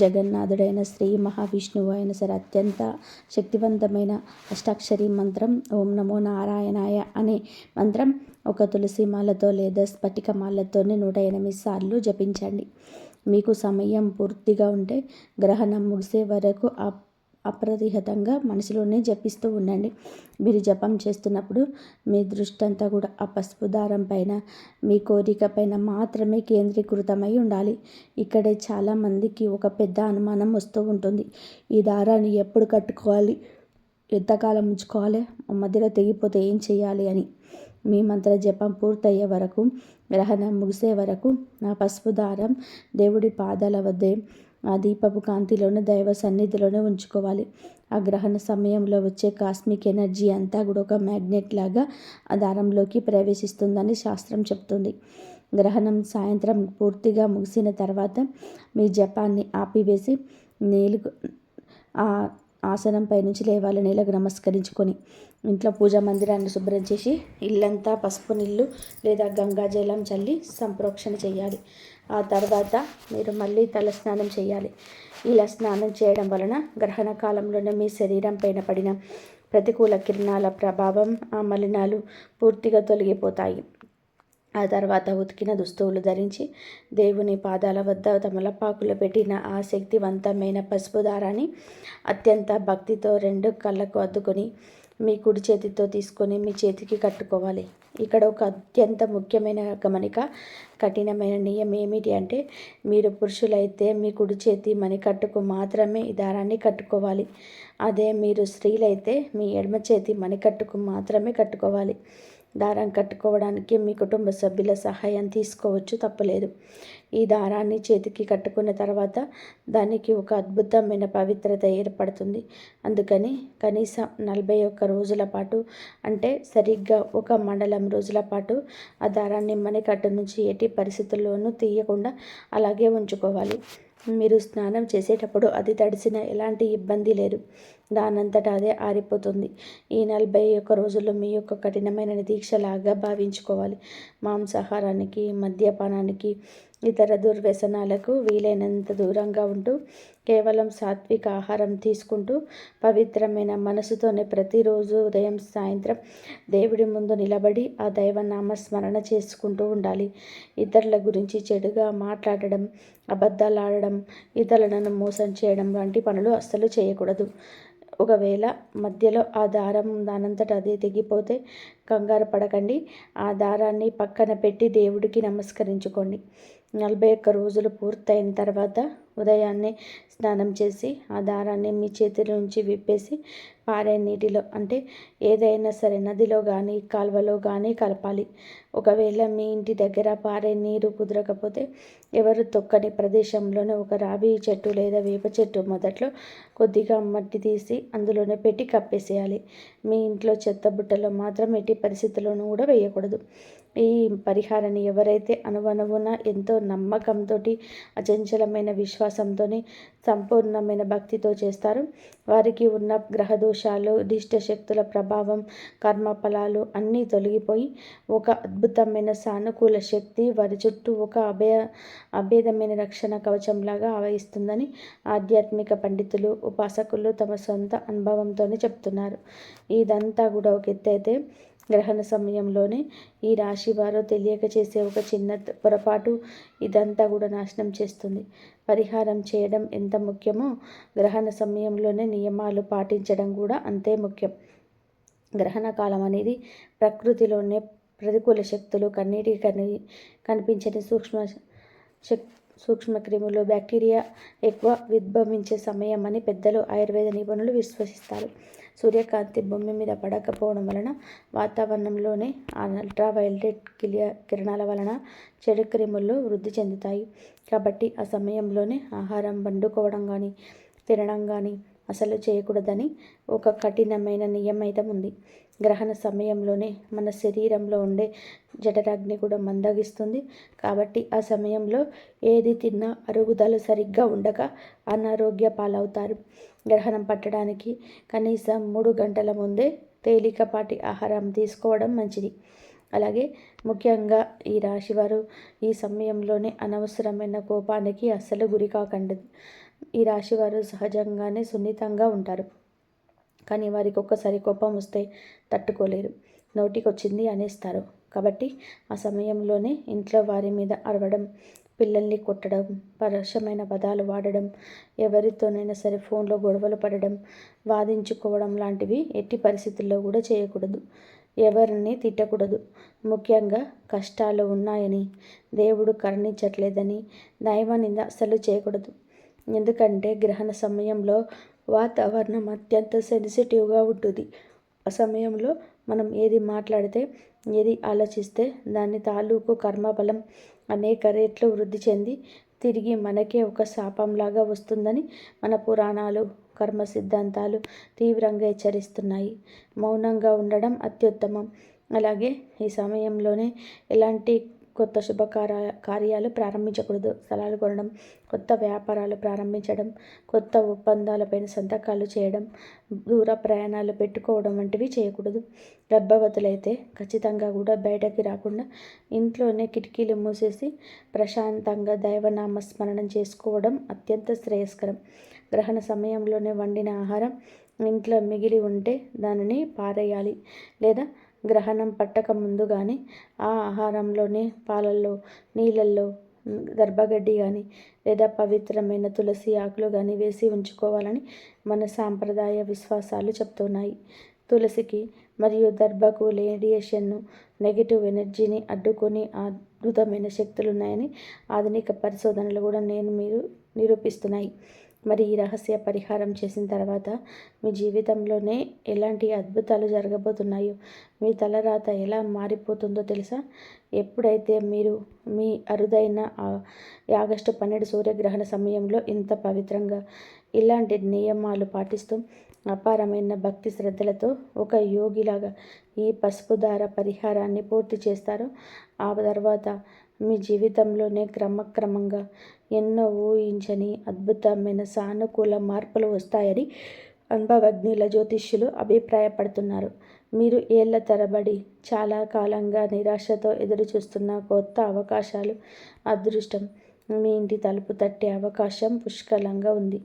జగన్నాథుడైన శ్రీ మహావిష్ణువు అయిన సరే అత్యంత శక్తివంతమైన అష్టాక్షరి మంత్రం ఓం నమో నారాయణాయ అనే మంత్రం ఒక తులసి మాలతో లేదా స్ఫటిక మాలతోనే 108 సార్లు జపించండి. మీకు సమయం పూర్తిగా ఉంటే గ్రహణం ముగిసే వరకు అప్రతిహతంగా మనసులోనే జపిస్తూ ఉండండి. మీరు జపం చేస్తున్నప్పుడు మీ దృష్టి అంతా కూడా ఆ పసుపు దారం పైన, మీ కోరిక పైన మాత్రమే కేంద్రీకృతమై ఉండాలి. ఇక్కడే చాలామందికి ఒక పెద్ద అనుమానం వస్తూ ఉంటుంది. ఈ దారాన్ని ఎప్పుడు కట్టుకోవాలి, ఎంతకాలం ఉంచుకోవాలి, మధ్యలో తెగిపోతే ఏం చేయాలి అని. మీ మంత్ర జపం పూర్తయ్యే వరకు, గ్రహణం ముగిసే వరకు ఆ పసుపు దారం దేవుడి పాదాల వద్దే ఆ దీపపు కాంతిలోనే దైవ సన్నిధిలోనే ఉంచుకోవాలి. ఆ గ్రహణ సమయంలో వచ్చే కాస్మిక్ ఎనర్జీ అంతా కూడా ఒక మ్యాగ్నెట్ లాగా ఆ దారంలోకి ప్రవేశిస్తుందని శాస్త్రం చెప్తుంది. గ్రహణం సాయంత్రం పూర్తిగా ముగిసిన తర్వాత మీ జపాన్ని ఆపివేసి ఆ ఆసనంపై నుంచి లేవాలి. నేలకు నమస్కరించుకొని ఇంట్లో పూజా మందిరాన్ని శుభ్రం చేసి ఇల్లంతా పసుపు నీళ్ళు లేదా గంగాజలం చల్లి సంప్రోక్షణ చేయాలి. ఆ తర్వాత మీరు మళ్ళీ తలస్నానం చేయాలి. ఇలా స్నానం చేయడం వలన గ్రహణ కాలంలోనే మీ శరీరం పైన పడిన ప్రతికూల కిరణాల ప్రభావం, ఆ మలినాలు పూర్తిగా తొలగిపోతాయి. ఆ తర్వాత ఉతికిన దుస్తువులు ధరించి దేవుని పాదాల వద్ద తమలపాకులు పెట్టిన ఆ శక్తివంతమైన పసుపు దారాన్ని అత్యంత భక్తితో 2 కళ్ళకు అద్దుకొని మీ కుడి చేతితో తీసుకొని మీ చేతికి కట్టుకోవాలి. ఇక్కడ ఒక అత్యంత ముఖ్యమైన గమనిక, కఠినమైన నియమం ఏమిటి అంటే, మీరు పురుషులైతే మీ కుడి చేతి మణికట్టుకు మాత్రమే ఈ దారాన్ని కట్టుకోవాలి. అదే మీరు స్త్రీలైతే మీ ఎడమ చేతి మణికట్టుకు మాత్రమే కట్టుకోవాలి. దారం కట్టుకోవడానికి మీ కుటుంబ సభ్యుల సహాయం తీసుకోవచ్చు, తప్పలేదు. ఈ దారాన్ని చేతికి కట్టుకున్న తర్వాత దానికి ఒక అద్భుతమైన పవిత్రత ఏర్పడుతుంది. అందుకని కనీసం 41 రోజుల పాటు, అంటే సరిగ్గా 1 మండలం రోజుల పాటు ఆ దారాన్ని మణికట్టు నుంచి ఎట్టి పరిస్థితుల్లోనూ తీయకుండా అలాగే ఉంచుకోవాలి. మీరు స్నానం చేసేటప్పుడు అది తడిసిన ఎలాంటి ఇబ్బంది లేదు, దానంతటా అదే ఆరిపోతుంది. ఈ 41 రోజులు మీ యొక్క కఠినమైన దీక్షలాగా భావించుకోవాలి. మాంసాహారానికి, మద్యపానానికి, ఇతర దుర్వ్యసనాలకు వీలైనంత దూరంగా ఉంటూ కేవలం సాత్విక ఆహారం తీసుకుంటూ పవిత్రమైన మనసుతోనే ప్రతిరోజు ఉదయం సాయంత్రం దేవుడి ముందు నిలబడి ఆ దైవనామస్మరణ చేసుకుంటూ ఉండాలి. ఇతరుల గురించి చెడుగా మాట్లాడడం, అబద్ధాలు ఆడడం, ఇతరులను మోసం చేయడం వంటి పనులు అస్సలు చేయకూడదు. ఒకవేళ మధ్యలో ఆ దారం దానంతట అదే తెగిపోతే కంగారు పడకండి. ఆ దారాన్ని పక్కన పెట్టి దేవుడికి నమస్కరించుకోండి. 41 రోజులు పూర్తయిన తర్వాత ఉదయాన్నే స్నానం చేసి ఆ దారాన్ని మీ చేతిలో నుంచి విప్పేసి పారే నీటిలో, అంటే ఏదైనా సరే నదిలో కానీ కాలువలో కానీ కలపాలి. ఒకవేళ మీ ఇంటి దగ్గర పారే నీరు కుదరకపోతే ఎవరు తొక్కని ప్రదేశంలోనే ఒక రావి చెట్టు లేదా వేప చెట్టు మొదట్లో కొద్దిగా మట్టి తీసి అందులోనే పెట్టి కప్పేసేయాలి. మీ ఇంట్లో చెత్త బుట్టలో మాత్రం ఎట్టి పరిస్థితుల్లోనూ కూడా వేయకూడదు. ఈ పరిహారాన్ని ఎవరైతే అణువణువున ఎంతో నమ్మకంతో, అచంచలమైన విశ్వాసంతో, సంపూర్ణమైన భక్తితో చేస్తారో వారికి ఉన్న గ్రహదోషాలు, దిష్ట శక్తుల ప్రభావం, కర్మఫలాలు అన్నీ తొలగిపోయి ఒక అద్భుతమైన సానుకూల శక్తి వారి చుట్టూ ఒక అభేదమైన రక్షణ కవచంలాగా ఆవహిస్తుందని ఆధ్యాత్మిక పండితులు, ఉపాసకులు తమ సొంత అనుభవంతోనే చెప్తున్నారు. ఇదంతా కూడా ఒక ఎత్తైతే గ్రహణ సమయంలోనే ఈ రాశి వారు తెలియక చేసే ఒక చిన్న పొరపాటు ఇదంతా కూడా నాశనం చేస్తుంది. పరిహారం చేయడం ఎంత ముఖ్యమో గ్రహణ సమయంలోనే నియమాలు పాటించడం కూడా అంతే ముఖ్యం. గ్రహణ కాలం అనేది ప్రకృతిలోనే ప్రతికూల శక్తులు, కనిపించని శక్ సూక్ష్మక్రిములు, బ్యాక్టీరియా ఎక్కువ ఉద్భవించే సమయం అని పెద్దలు, ఆయుర్వేద నిపుణులు విశ్వసిస్తారు. సూర్యకాంతి భూమి మీద పడకపోవడం వలన వాతావరణంలోనే అల్ట్రావైలెట్ కిరణాల వలన చెడు క్రిములు వృద్ధి చెందుతాయి. కాబట్టి ఆ సమయంలోనే ఆహారం వండుకోవడం కానీ, తినడం కానీ అసలు చేయకూడదని ఒక కఠినమైన నియమైతం ఉంది. గ్రహణ సమయంలోనే మన శరీరంలో ఉండే జఠరాగ్ని కూడా మందగిస్తుంది. కాబట్టి ఆ సమయంలో ఏది తిన్నా అరుగుదల సరిగ్గా ఉండక అనారోగ్య పాలవుతారు. గ్రహణం పట్టడానికి కనీసం 3 గంటల ముందే తేలికపాటి ఆహారం తీసుకోవడం మంచిది. అలాగే ముఖ్యంగా ఈ రాశివారు ఈ సమయంలోనే అనవసరమైన కోపానికి అస్సలు గురి కాకండి. ఈ రాశివారు సహజంగానే సున్నితంగా ఉంటారు. కానీ వారికి ఒక్కసారి కోపం వస్తే తట్టుకోలేరు. నోటికొచ్చింది అనేస్తారు. కాబట్టి ఆ సమయంలోనే ఇంట్లో వారి మీద అరవడం, పిల్లల్ని కొట్టడం, పరుషమైన పదాలు వాడడం, ఎవరితోనైనా సరే ఫోన్లో గొడవలు పడడం, వాదించుకోవడం లాంటివి ఎట్టి పరిస్థితుల్లో కూడా చేయకూడదు. ఎవరిని తిట్టకూడదు. ముఖ్యంగా కష్టాలు ఉన్నాయని, దేవుడు కరుణించట్లేదని దైవ నింద అస్సలు చేయకూడదు. ఎందుకంటే గ్రహణ సమయంలో వాతావరణం అత్యంత సెన్సిటివ్గా ఉంటుంది. ఆ సమయంలో మనం ఏది మాట్లాడితే, ఏది ఆలోచిస్తే దాని తాలూకు కర్మబలం అనేక రెట్లు వృద్ధి చెంది తిరిగి మనకే ఒక శాపంలాగా వస్తుందని మన పురాణాలు, కర్మ సిద్ధాంతాలు తీవ్రంగా హెచ్చరిస్తున్నాయి. మౌనంగా ఉండడం అత్యుత్తమం. అలాగే ఈ సమయంలోనే ఎలాంటి కొత్త కార్యాలు ప్రారంభించకూడదు. స్థలాలు కొనడం, కొత్త వ్యాపారాలు ప్రారంభించడం, కొత్త ఒప్పందాలపైన సంతకాలు చేయడం, దూర ప్రయాణాలు పెట్టుకోవడం వంటివి చేయకూడదు. గర్భవతులైతే ఖచ్చితంగా కూడా బయటకి రాకుండా ఇంట్లోనే కిటికీలు మూసేసి ప్రశాంతంగా దైవనామస్మరణం చేసుకోవడం అత్యంత శ్రేయస్కరం. గ్రహణ సమయంలోనే వండిన ఆహారం ఇంట్లో మిగిలి ఉంటే దానిని పారేయాలి. లేదా గ్రహణం పట్టక ముందు కానీ ఆ ఆహారంలోనే పాలల్లో, నీళ్ళల్లో దర్భగడ్డి కానీ లేదా పవిత్రమైన తులసి ఆకులు కానీ వేసి ఉంచుకోవాలని మన సాంప్రదాయ విశ్వాసాలు చెప్తున్నాయి. తులసికి మరియు దర్భకు రేడియేషన్ను, నెగిటివ్ ఎనర్జీని అడ్డుకొని అద్భుతమైన శక్తులు ఉన్నాయని ఆధునిక పరిశోధనలు కూడా మీరు నిరూపిస్తున్నాయి. మరి ఈ రహస్య పరిహారం చేసిన తర్వాత మీ జీవితంలోనే ఎలాంటి అద్భుతాలు జరగబోతున్నాయో, మీ తలరాత ఎలా మారిపోతుందో తెలుసా? ఎప్పుడైతే మీరు మీ అరుదైన ఆగస్టు 12 సూర్యగ్రహణ సమయంలో ఇంత పవిత్రంగా ఇలాంటి నియమాలు పాటిస్తూ అపారమైన భక్తి శ్రద్ధలతో ఒక యోగిలాగా ఈ పసుపు దార పరిహారాన్ని పూర్తి చేస్తారో, ఆ తర్వాత మీ జీవితంలోనే క్రమక్రమంగా ఎన్నో ఊహించని అద్భుతమైన సానుకూల మార్పులు వస్తాయని అనుభవజ్ఞుల జ్యోతిష్యులు అభిప్రాయపడుతున్నారు. మీరు ఏళ్ల తరబడి చాలా కాలంగా నిరాశతో ఎదురుచూస్తున్న కొత్త అవకాశాలు, అదృష్టం మీ ఇంటి తలుపు తట్టే అవకాశం పుష్కలంగా ఉంది.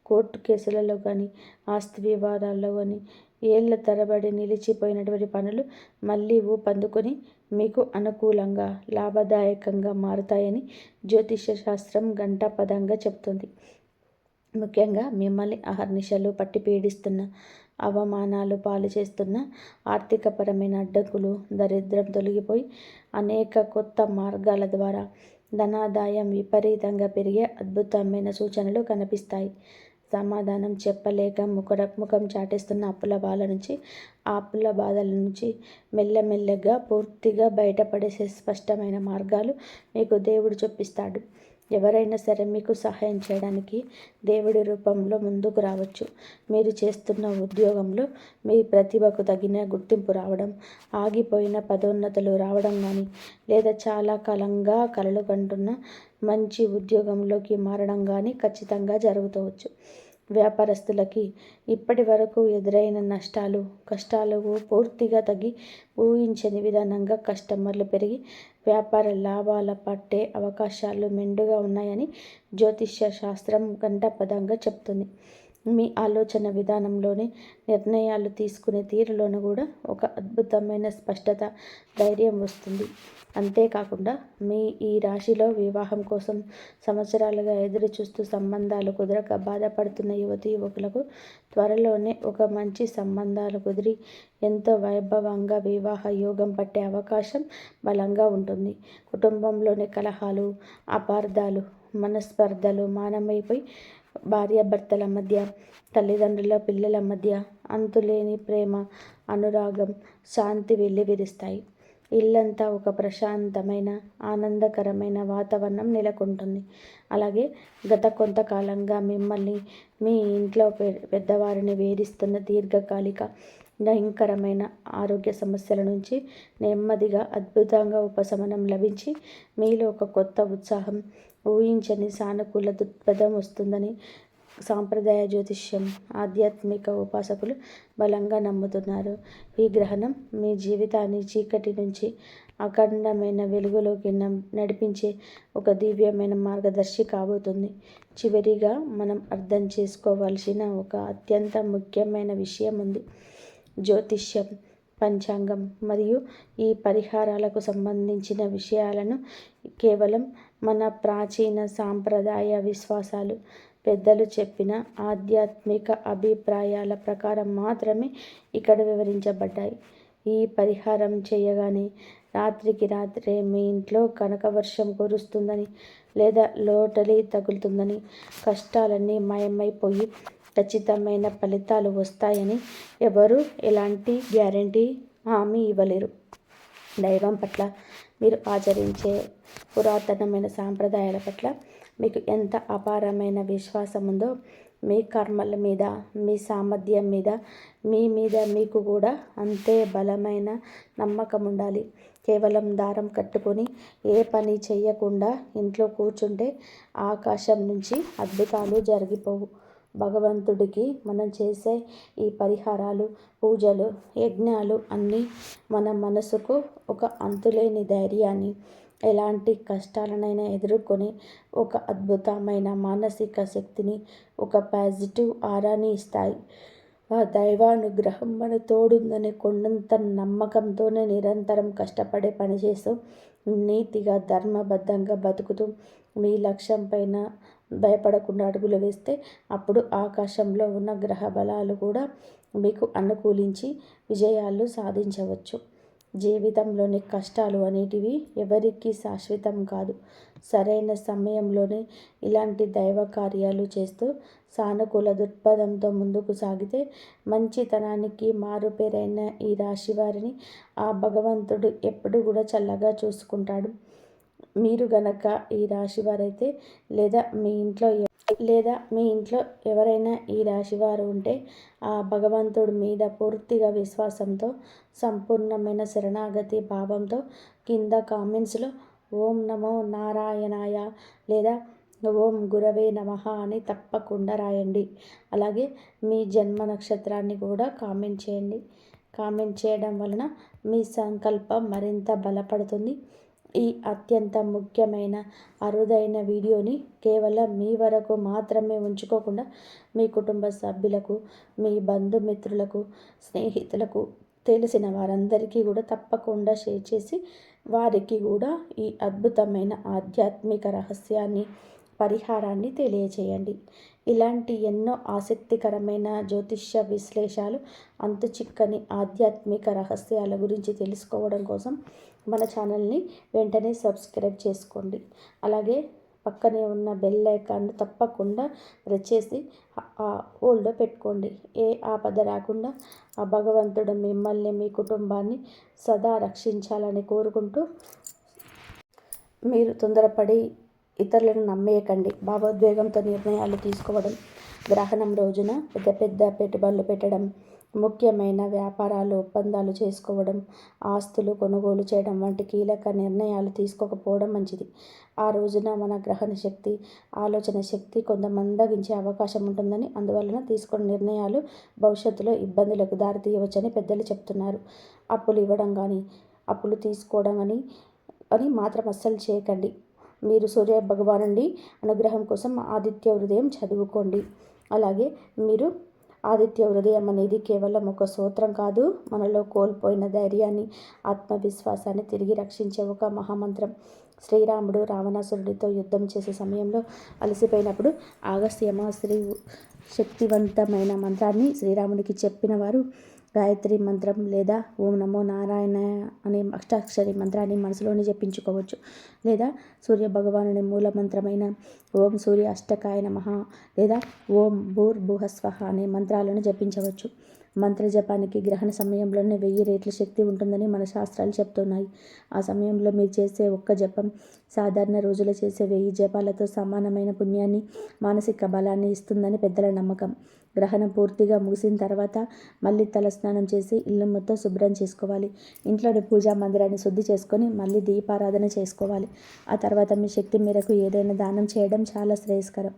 కోర్టు కేసులలో కానీ, ఆస్తి వివాదాల్లో కానీ ఏళ్ల తరబడి నిలిచిపోయినటువంటి పనులు మళ్ళీ ఊపందుకొని మీకు అనుకూలంగా, లాభదాయకంగా మారుతాయని జ్యోతిష శాస్త్రం ఘంటాపథంగా చెప్తుంది. ముఖ్యంగా మిమ్మల్ని అహర్నిశలు పట్టి పీడిస్తున్న, అవమానాలు పాలు చేస్తున్న ఆర్థికపరమైన అడ్డంకులు, దరిద్రం తొలగిపోయి అనేక కొత్త మార్గాల ద్వారా ధనాదాయం విపరీతంగా పెరిగే అద్భుతమైన సూచనలు కనిపిస్తాయి. సమాధానం చెప్పలేక ముఖం చాటేస్తున్న అప్పుల బాధల నుంచి మెల్లమెల్లగా పూర్తిగా బయటపడేసే స్పష్టమైన మార్గాలు మీకు దేవుడు చూపిస్తాడు. ఎవరైనా సరే మీకు సహాయం చేయడానికి దేవుడి రూపంలో ముందుకు రావచ్చు. మీరు చేస్తున్న ఉద్యోగంలో మీ ప్రతిభకు తగిన గుర్తింపు రావడం, ఆగిపోయిన పదోన్నతులు రావడం కానీ, లేదా చాలా కాలంగా కలలు కంటున్న మంచి ఉద్యోగంలోకి మారడం కానీ ఖచ్చితంగా జరుగుతవచ్చు. వ్యాపారస్తులకి ఇప్పటి వరకు ఎదురైన కష్టాలు పూర్తిగా తగ్గి ఊహించని విధానంగా కస్టమర్లు పెరిగి వ్యాపార లాభాల పట్టే అవకాశాలు మెండుగా ఉన్నాయని జ్యోతిష్య శాస్త్రం ఘంటాపథంగా చెప్తుంది. మీ ఆలోచన విధానంలోనే, నిర్ణయాలు తీసుకునే తీరులోనూ కూడా ఒక అద్భుతమైన స్పష్టత, ధైర్యం వస్తుంది. అంతేకాకుండా మీ ఈ రాశిలో వివాహం కోసం సంవత్సరాలుగా ఎదురు చూస్తూ సంబంధాలు కుదరక బాధపడుతున్న యువతీ యువకులకు త్వరలోనే ఒక మంచి సంబంధాలు కుదిరి ఎంతో వైభవంగా వివాహ యోగం పట్టే అవకాశం బలంగా ఉంటుంది. కుటుంబంలోని కలహాలు, అపార్థాలు, మనస్పర్ధలు మానమైపోయి భార్యాభర్తల మధ్య, తల్లిదండ్రుల పిల్లల మధ్య అంతులేని ప్రేమ, అనురాగం, శాంతి వెల్లివిరుస్తాయి. ఇల్లంతా ఒక ప్రశాంతమైన, ఆనందకరమైన వాతావరణం నెలకొంటుంది. అలాగే గత కొంతకాలంగా మిమ్మల్ని, మీ ఇంట్లో పెద్దవారిని వేధిస్తున్న దీర్ఘకాలిక భయంకరమైన ఆరోగ్య సమస్యల నుంచి నెమ్మదిగా అద్భుతంగా ఉపశమనం లభించి మీలో ఒక కొత్త ఉత్సాహం, ఊహించని సానుకూల దృక్పథం వస్తుందని సాంప్రదాయ జ్యోతిష్యం, ఆధ్యాత్మిక ఉపాసకులు బలంగా నమ్ముతున్నారు. ఈ గ్రహణం మీ జీవితాన్ని చీకటి నుంచి అఖండమైన వెలుగులోకి నడిపించే ఒక దివ్యమైన మార్గదర్శి కాబోతుంది. చివరిగా మనం అర్థం చేసుకోవాల్సిన ఒక అత్యంత ముఖ్యమైన విషయం ఉంది. జ్యోతిష్యం, పంచాంగం మరియు ఈ పరిహారాలకు సంబంధించిన విషయాలను కేవలం మన ప్రాచీన సాంప్రదాయ విశ్వాసాలు, పెద్దలు చెప్పిన ఆధ్యాత్మిక అభిప్రాయాల ప్రకారం మాత్రమే ఇక్కడ వివరించబడ్డాయి. ఈ పరిహారం చేయగానే రాత్రికి రాత్రే మీ ఇంట్లో కనకవర్షం కురుస్తుందని, లేదా లోటరీ తగులుతుందని, కష్టాలన్నీ మాయమైపోయి ఖచ్చితమైన ఫలితాలు వస్తాయని ఎవరు ఎలాంటి గ్యారంటీ, హామీ ఇవ్వలేరు. దైవం పట్ల, మీరు ఆచరించే పురాతనమైన సాంప్రదాయాల పట్ల మీకు ఎంత అపారమైన విశ్వాసం ఉందో, మీ కర్మల మీద, మీ సామర్థ్యం మీద, మీ మీద మీకు కూడా అంతే బలమైన నమ్మకం ఉండాలి. కేవలం దారం కట్టుకొని ఏ పని చెయ్యకుండా ఇంట్లో కూర్చుంటే ఆకాశం నుంచి అద్భుతాలు జరిగిపోవు. భగవంతుడికి మనం చేసే ఈ పరిహారాలు, పూజలు, యజ్ఞాలు అన్నీ మన మనసుకు ఒక అంతులేని ధైర్యాన్ని, ఎలాంటి కష్టాలనైనా ఎదుర్కొని ఒక అద్భుతమైన మానసిక శక్తిని, ఒక పాజిటివ్ ఆరాని ఇస్తాయి. ఆ దైవానుగ్రహం మన తోడుందనే కొండంత నమ్మకంతోనే నిరంతరం కష్టపడే పనిచేస్తూ, నీతిగా ధర్మబద్ధంగా బతుకుతూ మీ లక్ష్యం పైన భయపడకుండా అడుగులు వేస్తే అప్పుడు ఆకాశంలో ఉన్న గ్రహ బలాలు కూడా మీకు అనుకూలించి విజయాలు సాధించవచ్చు. జీవితంలోని కష్టాలు అనేటివి ఎవరికీ శాశ్వతం కాదు. సరైన సమయంలోనే ఇలాంటి దైవ కార్యాలు చేస్తూ సానుకూల దృక్పథంతో ముందుకు సాగితే మంచితనానికి మారుపేరైన ఈ రాశి వారిని ఆ భగవంతుడు ఎప్పుడు కూడా చల్లగా చూసుకుంటాడు. మీరు గనక ఈ రాశి వారైతే, లేదా మీ ఇంట్లో ఎవరైనా ఈ రాశివారు ఉంటే ఆ భగవంతుడి మీద పూర్తిగా విశ్వాసంతో, సంపూర్ణమైన శరణాగతి భావంతో కింద కామెంట్స్లో ఓం నమో నారాయణాయ లేదా ఓం గురవే నమః అని తప్పకుండా రాయండి. అలాగే మీ జన్మ నక్షత్రాన్ని కూడా కామెంట్ చేయండి. కామెంట్ చేయడం వలన మీ సంకల్పం మరింత బలపడుతుంది. ఈ అత్యంత ముఖ్యమైన అరుదైన వీడియోని కేవలం మీ వరకు మాత్రమే ఉంచుకోకుండా మీ కుటుంబ సభ్యులకు, మీ బంధుమిత్రులకు, స్నేహితులకు, తెలిసిన వారందరికీ కూడా తప్పకుండా షేర్ చేసి వారికి కూడా ఈ అద్భుతమైన ఆధ్యాత్మిక రహస్యాన్ని, పరిహారాన్ని తెలియచేయండి. ఇలాంటి ఎన్నో ఆసక్తికరమైన జ్యోతిష్య విశ్లేషాలు, అంతుచిక్కని ఆధ్యాత్మిక రహస్యాల గురించి తెలుసుకోవడం కోసం మన ఛానల్ని వెంటనే సబ్స్క్రైబ్ చేసుకోండి. అలాగే పక్కనే ఉన్న బెల్ ఐకాన్ను తప్పకుండా ప్రెస్ చేసి హోల్డ్లో పెట్టుకోండి. ఏ ఆపద రాకుండా ఆ భగవంతుడు మిమ్మల్ని, మీ కుటుంబాన్ని సదా రక్షించాలని కోరుకుంటూ, మీరు తొందరపడి ఇతరులను నమ్మేయకండి. భావోద్వేగంతో నిర్ణయాలు తీసుకోవడం, గ్రహణం రోజున పెద్ద పెద్ద పెట్టుబడులు పెట్టడం, ముఖ్యమైన వ్యాపారాలు, ఒప్పందాలు చేసుకోవడం, ఆస్తులు కొనుగోలు చేయడం వంటి కీలక నిర్ణయాలు తీసుకోకపోవడం మంచిది. ఆ రోజున మన గ్రహణ శక్తి, ఆలోచన శక్తి కొంత మందగించే అవకాశం ఉంటుందని, అందువలన తీసుకున్న నిర్ణయాలు భవిష్యత్తులో ఇబ్బందులకు దారితీయవచ్చని పెద్దలు చెప్తున్నారు. అప్పులు ఇవ్వడం కానీ, అప్పులు తీసుకోవడం అని మాత్రం అస్సలు చేయకండి. మీరు సూర్య భగవానుడి అనుగ్రహం కోసం ఆదిత్య హృదయం చదువుకోండి. అలాగే మీరు ఆదిత్య హృదయం అనేది కేవలం ఒక స్తోత్రం కాదు, మనలో కోల్పోయిన ధైర్యాన్ని, ఆత్మవిశ్వాసాన్ని తిరిగి రక్షించే ఒక మహామంత్రం. శ్రీరాముడు రావణాసురుడితో యుద్ధం చేసే సమయంలో అలసిపోయినప్పుడు అగస్త్యమ శక్తివంతమైన మంత్రాన్ని శ్రీరాముడికి చెప్పిన వారు గాయత్రి మంత్రం లేదా ఓం నమో నారాయణ అనే అష్టాక్షరి మంత్రాన్ని మనసులోనే జపించుకోవచ్చు. లేదా సూర్య భగవానుని మూల మంత్రమైన ఓం సూర్య అష్టకాయ నమః లేదా ఓం భూర్భువస్వః అనే మంత్రాలను జపించవచ్చు. మంత్ర జపానికి గ్రహణ సమయంలోనే 1000 రెట్ల శక్తి ఉంటుందని మన శాస్త్రాలు చెప్తున్నాయి. ఆ సమయంలో మీరు చేసే ఒక్క జపం సాధారణ రోజులు చేసే 1000 జపాలతో సమానమైన పుణ్యాన్ని, మానసిక బలాన్ని ఇస్తుందని పెద్దల నమ్మకం. గ్రహణం పూర్తిగా ముగిసిన తర్వాత మళ్ళీ తలస్నానం చేసి ఇల్లు మొత్తం శుభ్రం చేసుకోవాలి. ఇంట్లోని పూజా మందిరాన్ని శుద్ధి చేసుకొని మళ్ళీ దీపారాధన చేసుకోవాలి. ఆ తర్వాత మీ శక్తి మేరకు ఏదైనా దానం చేయడం చాలా శ్రేయస్కరం.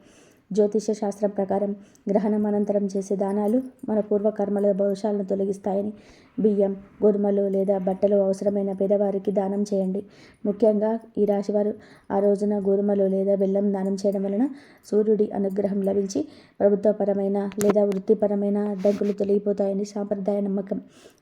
జ్యోతిష శాస్త్రం ప్రకారం గ్రహణం అనంతరం చేసే దానాలు మన పూర్వకర్మల దోషాలను తొలగిస్తాయని. బియ్యం, గోధుమలు లేదా బట్టలు అవసరమైన పేదవారికి దానం చేయండి. ముఖ్యంగా ఈ రాశివారు ఆ రోజున గోధుమలు లేదా బెల్లం దానం చేయడం వలన సూర్యుడి అనుగ్రహం లభించి ప్రభుత్వపరమైన లేదా వృత్తిపరమైన అడ్డంకులు తొలగిపోతాయని సాంప్రదాయ నమ్మకం.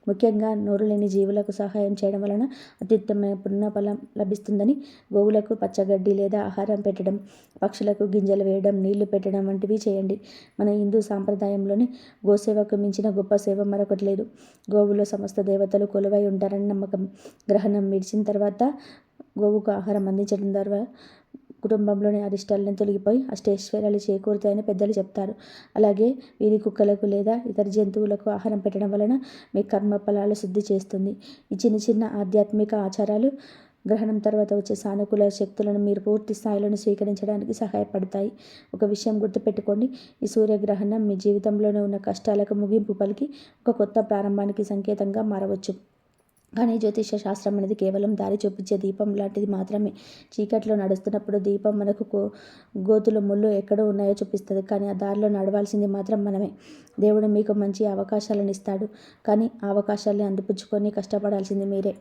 ముఖ్యంగా నోరు లేని జీవులకు సహాయం చేయడం వలన అత్యుత్తమ పుణ్యఫలం లభిస్తుందని. గోవులకు పచ్చగడ్డి లేదా ఆహారం పెట్టడం, పక్షులకు గింజలు వేయడం, నీళ్లు పెట్టడం వంటివి చేయండి. మన హిందూ సాంప్రదాయంలోని గోసేవకు మించిన గొప్ప సేవ మరొకటి లేదు. గోవులో సమస్త దేవతలు కొలువై ఉంటారని నమ్మకం. గ్రహణం విడిచిన తర్వాత గోవుకు ఆహారం అందించడం ద్వారా కుటుంబంలోని అరిష్టాలను తొలగిపోయి అష్టైశ్వర్యాలు చేకూరుతాయని పెద్దలు చెప్తారు. అలాగే వీధి కుక్కలకు లేదా ఇతర జంతువులకు ఆహారం పెట్టడం వలన మీ కర్మ ఫలాలు శుద్ధి చేస్తుంది. ఈ చిన్న చిన్న ఆధ్యాత్మిక ఆచారాలు గ్రహణం తర్వాత వచ్చే సానుకూల శక్తులను మీరు పూర్తి స్థాయిలోనే స్వీకరించడానికి సహాయపడతాయి. ఒక విషయం గుర్తుపెట్టుకోండి, ఈ సూర్యగ్రహణం మీ జీవితంలోనే ఉన్న కష్టాలకు ముగింపు పలికి ఒక కొత్త ప్రారంభానికి సంకేతంగా మారవచ్చు. కానీ జ్యోతిష శాస్త్రం అనేది కేవలం దారి చూపించే దీపం లాంటిది మాత్రమే. చీకట్లో నడుస్తున్నప్పుడు దీపం మనకు గోతులు ముళ్ళు ఎక్కడో ఉన్నాయో చూపిస్తుంది, కానీ ఆ దారిలో నడవాల్సింది మాత్రం మనమే. దేవుడు మీకు మంచి అవకాశాలను ఇస్తాడు, కానీ ఆ అవకాశాలను అందిపుచ్చుకొని కష్టపడాల్సింది మీరే.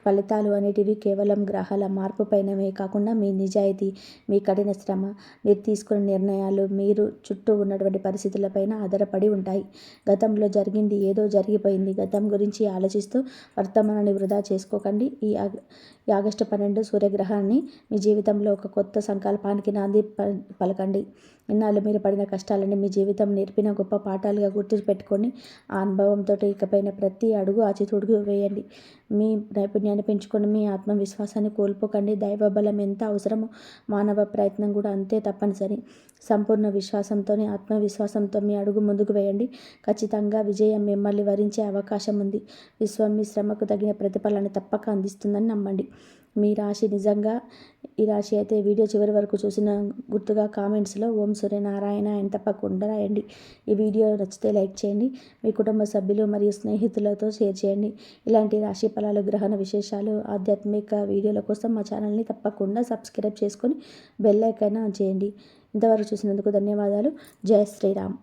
ఫలితాలు అనేటివి కేవలం గ్రహాల మార్పు పైనవే కాకుండా మీ నిజాయితీ, మీ కఠిన శ్రమ, మీరు తీసుకున్న నిర్ణయాలు, మీరు చుట్టూ ఉన్నటువంటి పరిస్థితులపైన ఆధారపడి ఉంటాయి. గతంలో జరిగింది ఏదో జరిగిపోయింది. గతం గురించి ఆలోచిస్తూ వర్తమానాన్ని వృధా చేసుకోకండి. ఈ ఆగస్టు 12 సూర్యగ్రహాన్ని మీ జీవితంలో ఒక కొత్త సంకల్పానికి నాంది పలకండి. ఇన్నాళ్ళు మీరు పడిన కష్టాలని మీ జీవితం నేర్పిన గొప్ప పాఠాలుగా గుర్తుపెట్టుకొని ఆ అనుభవంతో ఇకపైన ప్రతి అడుగు ఆచితూడుగు వేయండి. మీ నైపుణ్యాన్ని పెంచుకొని మీ ఆత్మవిశ్వాసాన్ని కోల్పోకండి. దైవబలం ఎంత అవసరమో మానవ ప్రయత్నం కూడా అంతే తప్పనిసరి. సంపూర్ణ విశ్వాసంతోనే ఆత్మవిశ్వాసంతో మీ అడుగు ముందుకు వేయండి. ఖచ్చితంగా విజయం మిమ్మల్ని వరించే అవకాశం ఉంది. విశ్వం మీ శ్రమకు తగిన ప్రతిఫలాన్ని తప్పక అందిస్తుందని నమ్మండి. మీ రాశి నిజంగా ఈ రాశి అయితే వీడియో చివరి వరకు చూసిన గుర్తుగా కామెంట్స్లో ఓం సూర్యనారాయణ అని తప్పకుండా రాయండి. ఈ వీడియో నచ్చితే లైక్ చేయండి. మీ కుటుంబ సభ్యులు మరియు స్నేహితులతో షేర్ చేయండి. ఇలాంటి రాశి ఫలాలు, గ్రహణ విశేషాలు, ఆధ్యాత్మిక వీడియోల కోసం మా ఛానల్ని తప్పకుండా సబ్స్క్రైబ్ చేసుకొని బెల్ ఐకాన్ ఆన్ చేయండి. ఇంతవరకు చూసినందుకు ధన్యవాదాలు. జై శ్రీరామ్.